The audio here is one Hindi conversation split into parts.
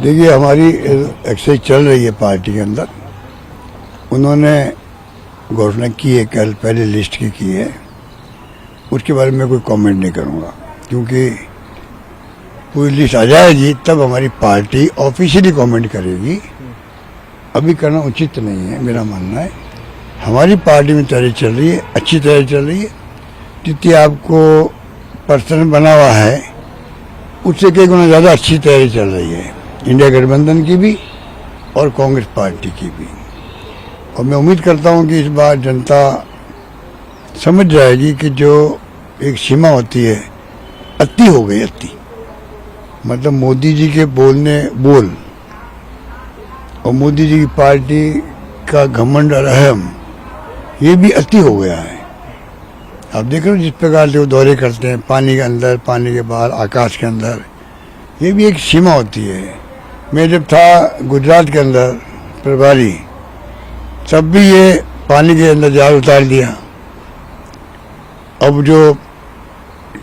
देखिए, हमारी एक्सरसाइज चल रही है पार्टी के अंदर। उन्होंने घोषणा की है, कल पहले लिस्ट की है, उसके बारे में कोई कमेंट नहीं करूँगा, क्योंकि पूरी लिस्ट आ जाएगी तब हमारी पार्टी ऑफिशियली कमेंट करेगी। अभी करना उचित नहीं है, मेरा मानना है। हमारी पार्टी में तैयारी चल रही है, अच्छी तैयारी चल रही है। जितनी आपको पर्सन बना हुआ है उससे कई गुना ज़्यादा अच्छी तैयारी चल रही है, इंडिया गठबंधन की भी और कांग्रेस पार्टी की भी। और मैं उम्मीद करता हूं कि इस बार जनता समझ जाएगी कि जो एक सीमा होती है, अति हो गई, अति मतलब मोदी जी के बोल और मोदी जी की पार्टी का घमंड और अहम, ये भी अति हो गया है। आप देख रहे हो जिस प्रकार से वो दौरे करते हैं, पानी के अंदर, पानी के बाहर, आकाश के अंदर, ये भी एक सीमा होती है। मैं जब था गुजरात के अंदर प्रभारी, तब भी ये पानी के अंदर जहाज उतार दिया। अब जो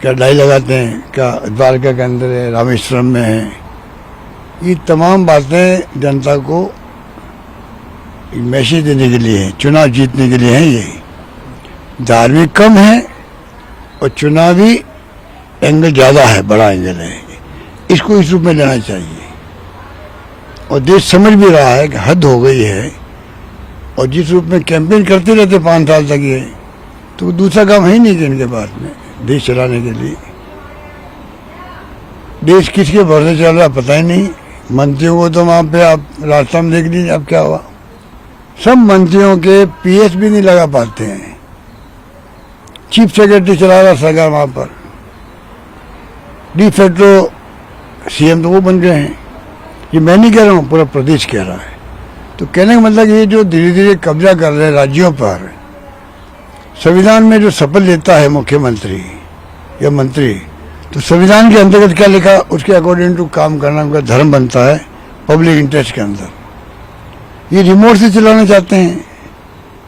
क्या डाई लगाते हैं, क्या द्वारका के अंदर है, रामेश्वरम में है, ये तमाम बातें जनता को मैसेज देने के लिए है, चुनाव जीतने के लिए है। ये धार्मिक कम है और चुनावी एंगल ज़्यादा है, बड़ा एंगल है। इसको इस रूप में लेना चाहिए। और देश समझ भी रहा है कि हद हो गई है। और जिस रूप में कैंपेन करते रहते 5 साल तक, ये तो दूसरा काम है ही नहीं कि इनके पास में देश चलाने के लिए। देश किसके भरोसे चल रहा पता ही नहीं। मंत्रियों को तो वहाँ पे आप रास्ता में देख लीजिए, अब क्या हुआ। सब मंत्रियों के पीएस भी नहीं लगा पाते हैं। चीफ सेक्रेटरी चला रहा सरकार वहाँ पर, डिफेक्टो सीएम तो वो बन गए हैं। ये मैं नहीं कह रहा हूँ, पूरा प्रदेश कह रहा है। तो कहने का मतलब ये जो धीरे धीरे कब्जा कर रहे हैं राज्यों पर, संविधान में जो शपथ लेता है मुख्यमंत्री या मंत्री, तो संविधान के अंतर्गत क्या लिखा, उसके अकॉर्डिंग टू काम करना उनका धर्म बनता है पब्लिक इंटरेस्ट के अंदर। ये रिमोट से चलाना चाहते हैं।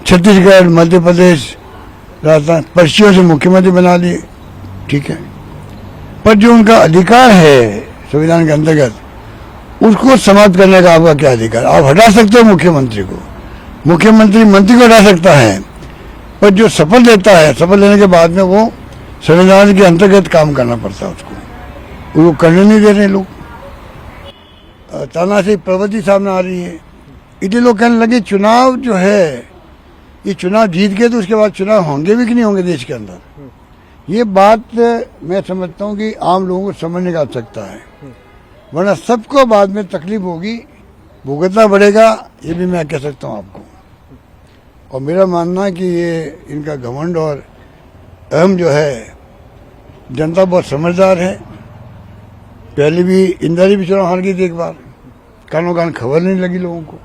छत्तीसगढ़, मध्य प्रदेश, राजस्थान, पर्चियों से मुख्यमंत्री बना लिए, ठीक है। पर जो उनका अधिकार है संविधान के अंतर्गत, उसको समाप्त करने का आपका क्या अधिकार। आप हटा सकते हो मुख्यमंत्री को, मुख्यमंत्री मंत्री को हटा सकता है, पर जो शपथ लेता है, शपथ लेने के बाद में वो संविधान के अंतर्गत काम करना पड़ता है उसको। वो करने नहीं दे रहे लोग। तानाशाही प्रवृत्ति सामने आ रही है। इतने लोग कहने लगे चुनाव जो है, ये चुनाव जीत गए तो उसके बाद चुनाव होंगे भी कि नहीं होंगे देश के अंदर। ये बात मैं समझता हूँ कि आम लोगों को समझने का आवश्यकता है, वरना सबको बाद में तकलीफ होगी, भुगतना पड़ेगा। ये भी मैं कह सकता हूँ आपको। और मेरा मानना है कि ये इनका घमंड और अहम जो है, जनता बहुत समझदार है। पहले भी इंदिरा जी भी चुनाव हार गई थी एक बार, कानों कान खबर नहीं लगी लोगों को।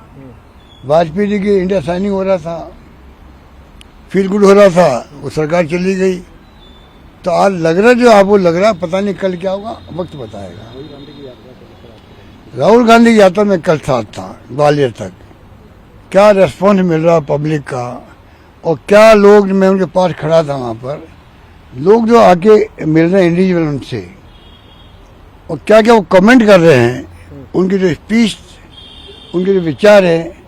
वाजपेयी जी की इंडिया साइनिंग हो रहा था, फील गुड हो रहा था, वो सरकार चली गई। तो आज लग रहा जो आपको लग रहा, पता नहीं कल क्या होगा, वक्त बताएगा। राहुल गांधी की यात्रा में कल साथ था ग्वालियर तक, क्या रेस्पॉन्स मिल रहा पब्लिक का, और क्या लोग, मैं उनके पास खड़ा था वहाँ पर, लोग जो आके मिल रहे हैं इंडिविजुअल उनसे, और क्या क्या वो कमेंट कर रहे हैं, उनकी जो स्पीच, उनके जो विचार हैं,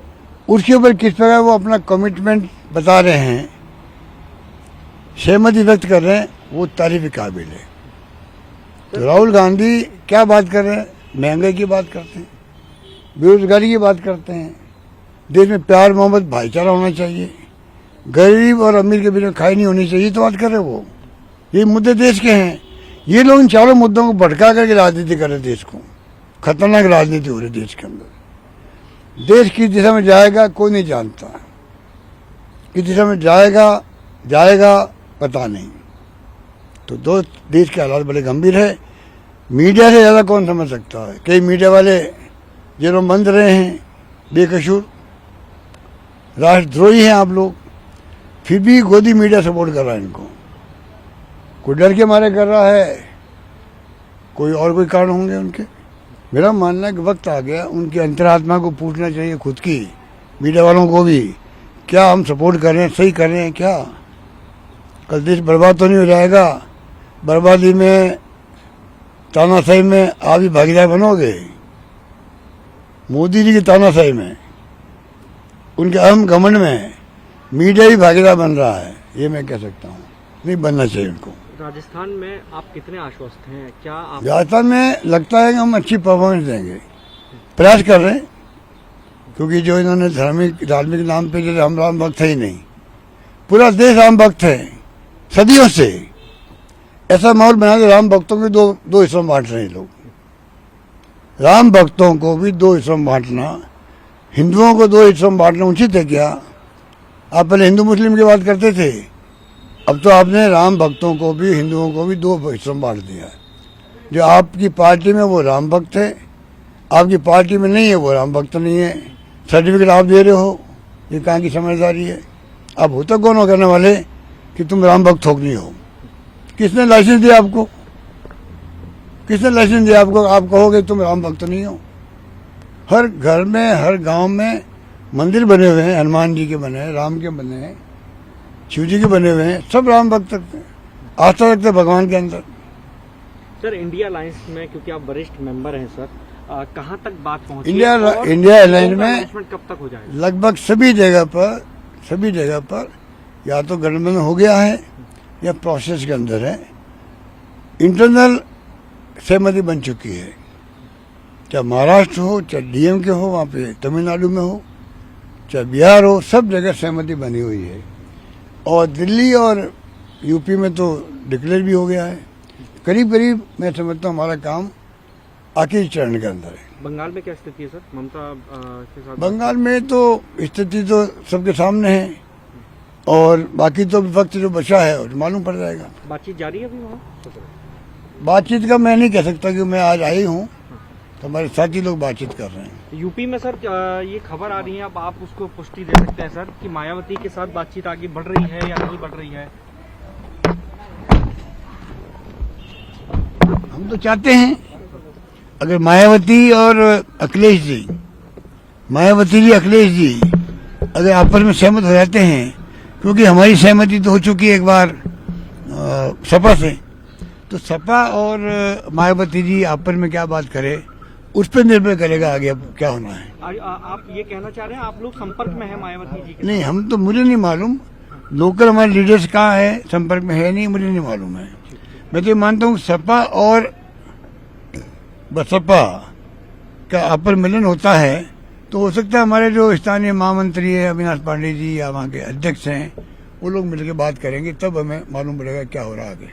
उसके ऊपर किस प्रकार वो अपना कमिटमेंट बता रहे हैं, सहमति व्यक्त कर रहे हैं, वो तारीफ काबिल है। तो राहुल गांधी क्या बात कर रहे हैं, महंगाई की बात करते हैं, बेरोजगारी की बात करते हैं, देश में प्यार मोहब्बत भाईचारा होना चाहिए, गरीब और अमीर के बीच में खाई नहीं होनी चाहिए, तो बात कर रहे वो। ये मुद्दे देश के हैं। ये लोग इन चारों मुद्दों को भटका करके राजनीति कर रहे, देश को खतरनाक राजनीति हो रही देश के अंदर। देश किस दिशा में जाएगा कोई नहीं जानता, किस दिशा में जाएगा पता नहीं। तो दो देश के हालात बड़े गंभीर है। मीडिया से ज़्यादा कौन समझ सकता है। कई मीडिया वाले जेलों में बंद रहे हैं बेकसूर, राष्ट्रद्रोही हैं आप लोग, फिर भी गोदी मीडिया सपोर्ट कर रहा है इनको। कोई डर के मारे कर रहा है, कोई और कोई कारण होंगे उनके। मेरा मानना है कि वक्त आ गया उनकी अंतरात्मा को पूछना चाहिए खुद की, मीडिया वालों को भी, क्या हम सपोर्ट कर रहे हैं, सही कर रहे हैं क्या। कल देश बर्बाद तो नहीं हो जाएगा। बर्बादी में, तानाशाही में आप भी भागीदार बनोगे। मोदी जी की तानाशाही में, उनके अहम घमंड में मीडिया ही भागीदार बन रहा है, ये मैं कह सकता हूँ। नहीं बनना चाहिए उनको। राजस्थान में आप कितने आश्वस्त हैं? क्या आप राजस्थान में लगता है कि हम अच्छी परफॉर्मेंस देंगे, प्रयास कर रहे हैं, क्योंकि जो इन्होंने धार्मिक नाम पे जैसे हम राम भक्त है ही नहीं, पूरा देश राम भक्त है सदियों से। ऐसा माहौल बना के राम भक्तों को दो हिस्सों में बांट रहे हैं लोग। राम भक्तों को भी दो हिस्सों में बांटना, हिंदुओं को दो हिस्सों में बांटना उचित है क्या? आप पहले हिंदू मुस्लिम की बात करते थे, अब तो आपने राम भक्तों को भी हिंदुओं को भी दो हिस्सों में बांट दिया। जो आपकी पार्टी में वो राम भक्त है, आपकी पार्टी में नहीं है वो राम भक्त नहीं है। सर्टिफिकेट आप दे रहे हो, ये कहाँ की समझदारी है? आप हो तो कौन हो करने वाले कि तुम राम भक्त हो नहीं हो? किसने लाइसेंस दिया आपको? किसने लाइसेंस दिया आपको? आप कहोगे तुम राम भक्त नहीं हो। हर घर में, हर गांव में मंदिर बने हुए हैं, हनुमान जी के बने हैं, राम के बने हैं, शिव जी के बने हुए हैं, सब राम भक्त रखते हैं, आस्था रखते हैं भगवान के अंदर। सर इंडिया अलायंस में, क्योंकि आप वरिष्ठ मेंबर हैं सर, कहाँ तक बात पहुंची? इंडिया अलायंस में कब तक हो जाएगा? लगभग सभी जगह पर या तो गठबंधन हो गया है या प्रोसेस के अंदर है। इंटरनल सहमति बन चुकी है, चाहे महाराष्ट्र हो, चाहे डीएमके हो, वहाँ पे तमिलनाडु में हो, चाहे बिहार हो, सब जगह सहमति बनी हुई है। और दिल्ली और यूपी में तो डिक्लेयर भी हो गया है। करीब करीब मैं समझता हूँ हमारा काम आखिरी चरण के अंदर है। बंगाल में क्या स्थिति है सर, ममता के साथ? बंगाल में तो स्थिति तो सबके सामने है, और बाकी तो विपक्ष जो बचा है और मालूम पड़ जाएगा। बातचीत जारी है अभी वहाँ? बातचीत का मैं नहीं कह सकता कि मैं आज आई हूँ, तो हमारे साथी लोग बातचीत कर रहे हैं। यूपी में सर ये खबर आ रही है, अब आप उसको पुष्टि दे सकते हैं सर, कि मायावती के साथ बातचीत आगे बढ़ रही है या नहीं बढ़ रही है? हम तो चाहते हैं अगर मायावती और अखिलेश जी, अखिलेश जी अगर आपस में सहमत हो जाते हैं, क्योंकि हमारी सहमति तो हो चुकी है एक बार सपा से, तो सपा और मायावती जी आपस में क्या बात करे उस पर निर्भर करेगा आगे अब क्या होना है। आप ये कहना चाह रहे हैं आप लोग संपर्क में हैं मायावती जी के? नहीं, हम तो, मुझे नहीं मालूम लोकल हमारे लीडर्स कहाँ है, संपर्क में है नहीं, मुझे नहीं मालूम है। मैं तो मानता हूँ सपा और बसपा का आपस मिलन होता है, तो हो सकता है हमारे जो स्थानीय महामंत्री है अविनाश पांडे जी या वहाँ के अध्यक्ष हैं, वो लोग मिलकर बात करेंगे, तब हमें मालूम पड़ेगा क्या हो रहा है आगे।